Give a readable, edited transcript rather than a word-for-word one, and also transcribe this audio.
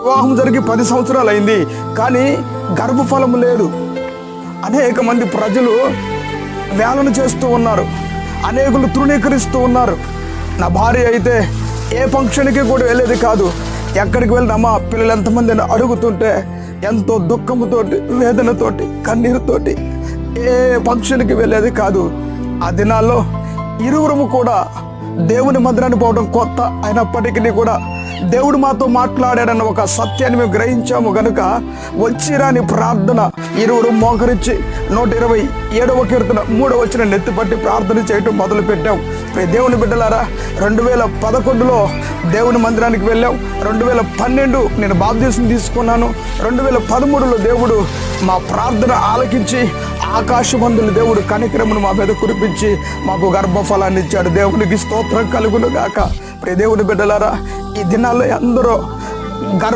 వివాహం జరిగి 10 సంవత్సరాలు అయింది, కానీ గర్భఫలం లేదు. అనేక మంది ప్రజలు వేలన చేస్తూ ఉన్నారు, అనేకులు తృణీకరిస్తూ ఉన్నారు. నా భార్య అయితే ఏ ఫంక్షన్కి కూడా వెళ్ళేది కాదు. ఎక్కడికి వెళ్ళినా పిల్లలు ఎంతమంది అని అడుగుతుంటే ఎంతో దుఃఖంతోటి, వేదనతోటి, కన్నీరుతోటి ఏ ఫంక్షన్కి వెళ్ళేది కాదు. ఆ దినాల్లో ఇరువురము కూడా దేవుని మందిరాన్ని పోవడం కొత్త అయినప్పటికీ కూడా దేవుడు మాతో మాట్లాడాడన్న ఒక సత్యాన్ని మేము గ్రహించాము గనుక వచ్చిరాని ప్రార్థన ఇరువురు మోకరించి 127వ కీర్తన 3వ వచనం నెత్తిపట్టి ప్రార్థన చేయటం మొదలుపెట్టాం. దేవుని బిడ్డలారా, 2011లో దేవుని మందిరానికి వెళ్ళాం. 2012 నేను బాప్తీసం తీసుకున్నాను. 2013లో దేవుడు మా ప్రార్థన ఆలకించి ఆకాశమందులు దేవుడు కనికరమును మా మీద కురిపించి మాకు గర్భఫలాన్ని ఇచ్చాడు. దేవునికి స్తోత్రం కలుగును గాక. దేవుని బిడ్డలారా, ఈ దినాల్లో అందరూ